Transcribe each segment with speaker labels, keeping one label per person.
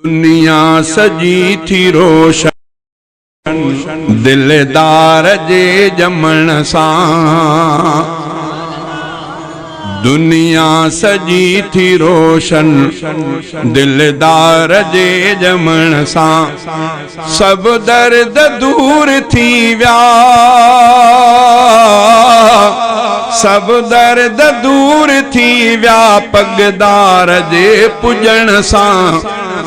Speaker 1: दुनिया सजी थी रोशन दिलदार जे जमण सां। दुनिया सजी थी रोशन दिलदार जे जमण सां। सब दर्द दूर थी विया, सब दर्द दूर थी विया पगदार जे पुजण सां।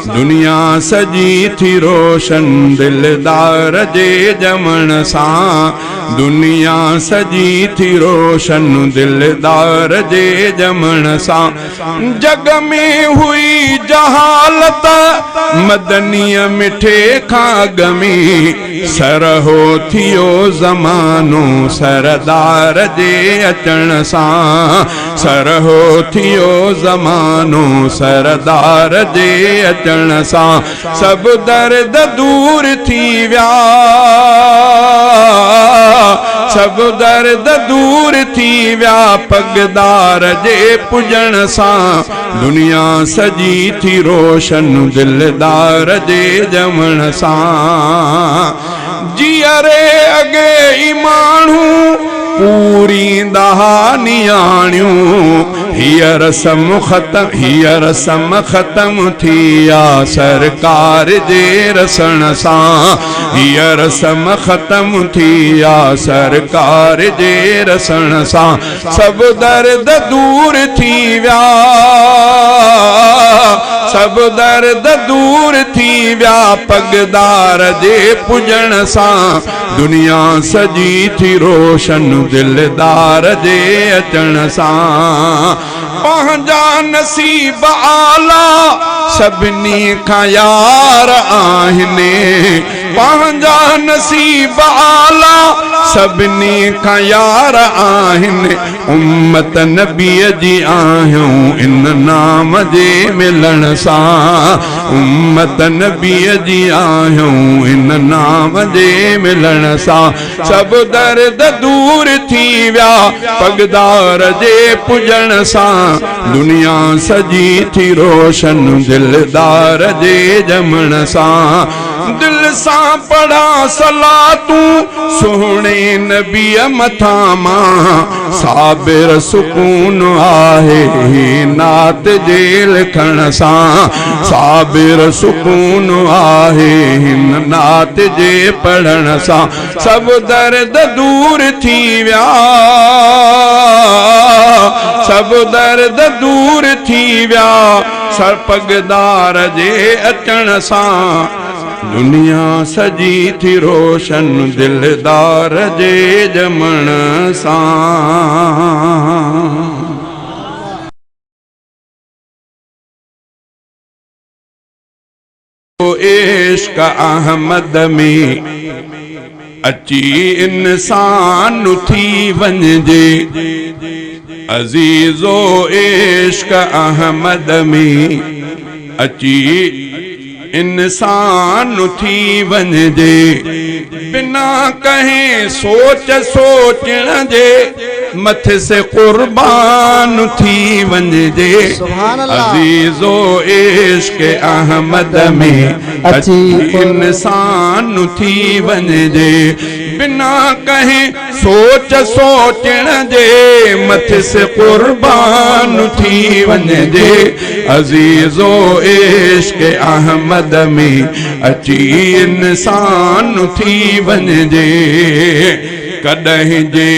Speaker 1: दुनिया सजी थी रोशन दिलदार जे जमण सां। दुनिया सजी थी रोशन दिलदार जे जमण सां। जग में हुई जहालत मदनीअ मिठे खाग में। सरहो थियो ज़मानो सरदार जे अचण सां। सरहो थियो ज़मानो सरदार जे अचण सां। सब दर्द दूर थी विया, सब दर्द दूर थी विया पगदार जे पुजण सां। दुनिया सजी थी रोशन दिलदार जे जमण सां। जीअरे अगे ई माण्हू पूरींदा नियाणियूं। हीअ रस्म ख़त्म थी आ सरकार जे रसण सां। हीअ रस्म ख़त्म थी आ सरकार जे रसण सां। सब दर्द दूर थी विया, सब दर्द दूर थी विया पगदार जे पुजण सां। दुनिया सजी थी रोशन दिलदार जे अचण सां। पंहिंजा नसीब आला सभिनी खां यार आहिनि। पंहिंजा नसीब आला सभिनी खां यार आहिनि। उम्मत नबीअ जी आहियूं इन नाम जे मिलण सां। उम्मत नबीअ जी आहियूं इन नाम जे मिलण सां। सब दर्द दूर थी विया पगदार जे पुजण सां। दुनिया सजी थी रोशन दिलदार जे जमण सां। दिल सां पढ़ा सलातूं सुहिणे नबीअ मथां मां। साबिर सुकून आहे नात जे लिखण सां। साबिर सुकून आहे नात जे पढ़ण सां। सब दर्द दूर थी विया, सब दर्द दूर थी विया सरपगदार जे अचण सां। दुनिया सजी थी रोशन दिलदार जे जमण सां। इश्क अहमद में अची इंसान थी वञिजे। अजीजो इश्क अहमद में अची इंसान थी वञिजे। बिना कहीं सोच सोचण जे मथे से कुर्बान थी वञिजे। अजीजो इश्क अहमद में अची इंसान थी वञिजे। बिना कहीं सोच सोचण जे मथे से कुर्बान थी वञिजे। अजीजो इश्क अहमद में अची इंसान थी वञिजे। कॾहिं जे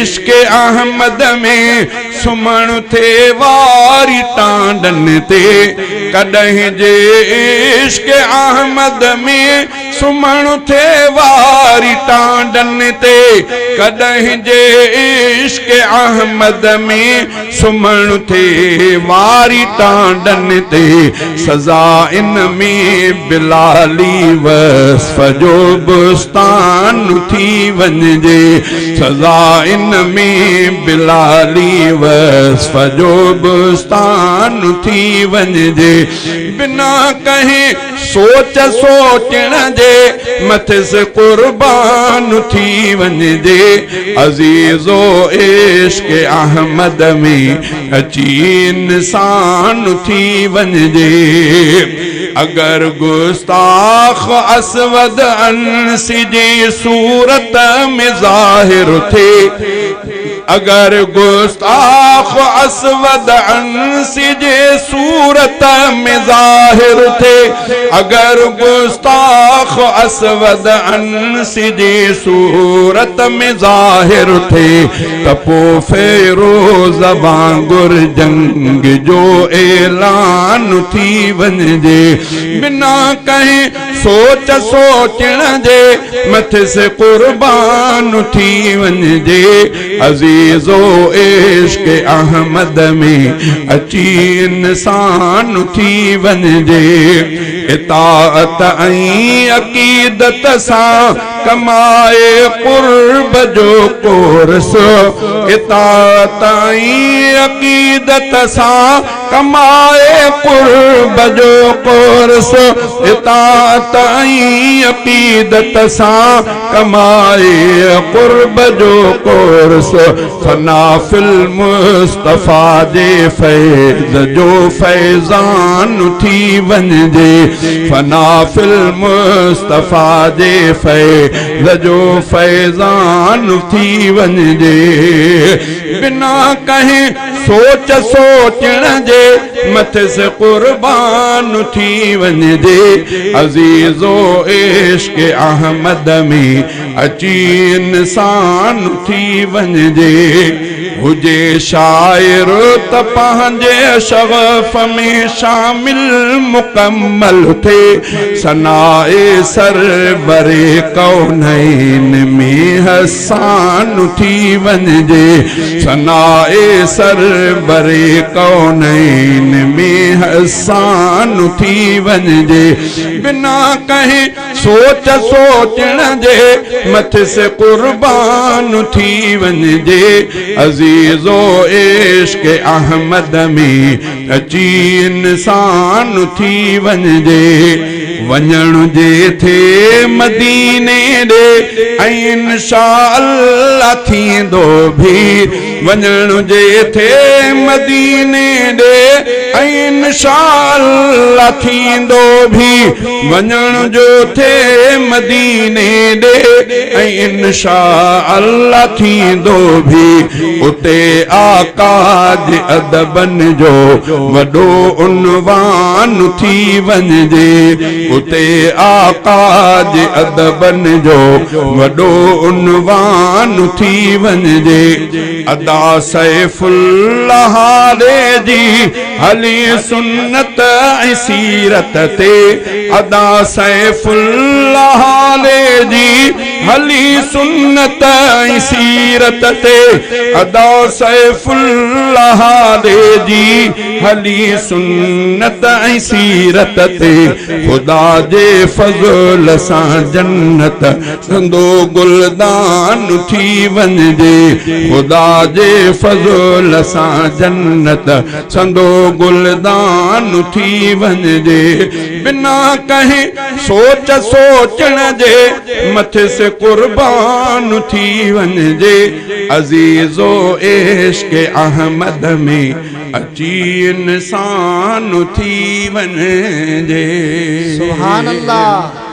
Speaker 1: इश्क अहमद में सुमण थे वारी टांडन ते। कॾहिं जे इश्क अहमद में सुमण थे वारी टांडन ते। कॾहिं जे इश्क अहमद में सुमण थे वारी टांडन ते। सज़ा इन में बिलाली वस्फ़ जो बुस्तान थी वञिजे। सज़ा इन में बिलाली वस्फ़ जो बुस्तान थी वञिजे। बिना कहीं सोच सोचण जे मथे से कुर्बान थी वञिजे। अजीजो इश्क अहमद में अची इंसान थी वञिजे। अगर गुस्ताख असवद अंसी जी सूरत में ज़ाहिर थे, अगर गुस्ताख असवद अंसी जी सूरत में ज़ाहिर थे, अगर गुस्ताख असवद अंसी जी सूरत में ज़ाहिर थे, तपो फेरोज़ वांगुर जंग जो ऐलान थी वञे, बिना कहीं सोच सोचण जे मथे से कुर्बान थी वञे। अजीज़ो इश्क़ अहमद में अची इंसान थी वञे। इताअत ऐं अक़ीदत सां कमाए कुर्ब जो कोर्स, इताअत ऐं अक़ीदत सां कमाए कुर्ब जो कोर्स, इताअत ऐं अक़ीदत सां कमाए कुर्ब जो कोर्स। फना फिल मुस्तफ़ा जे फैज़ जो फैज़ान थी वञे, फना फिल मुस्तफ़ा जे फैज़ जो फैज़ान थी वञे। बिना कहीं सोच सोचण जे मथे से कुर्बान थी वञे। अजीज़ो इश्क़ अहमद में अची इंसान थी वञे। हुजे शाइर त पंहिंजे शग़फ़ में शामिल मुकम्मल थे, सनाए सरवरे कौनैन में हसान थी वञे, सनाए सरवरे कौनैन में हसान थी वञे। बिना कहीं सोच सोचण जे मथे से कुर्बान थी वञे। अजीज़ो इश्क़ अहमद में अची इंसान थी वञे। वञण जे थे मदीने ॾे ऐं इंशाअल्लाह थींदो भी, वञण जे थे मदीने ॾे ऐं इंशाअल्लाह थींदो भी, वञण जो थे मदीने ॾे ऐं इंशाअल्लाह थींदो भी। उते आका जे अदबन जो वॾो उन्वान थी वञे, उते आका जे अदबन जो वॾो उन्वान थी वञे। अदा सैफुल्लाह जी हली सुन्नत ऐं सीरत ते, अदा सैफुल्लाह जी हली सुन्नत ऐं सीरत ते, अदा सैफुल्लाह जी हली सुन्नत ऐं सीरत ते। खुदा जे फज़ल सां जन्नत संदो गुलदान थी वञे, खुदा जे फज़ल सां जन्नत संदो गुलदान थी वञे। बिना कहीं सोच सोचण जे मथे से कुर्बान थी वञे। अजीज़ो इश्क़ अहमद में अची इंसान थी वञे।
Speaker 2: सुभान अल्लाह।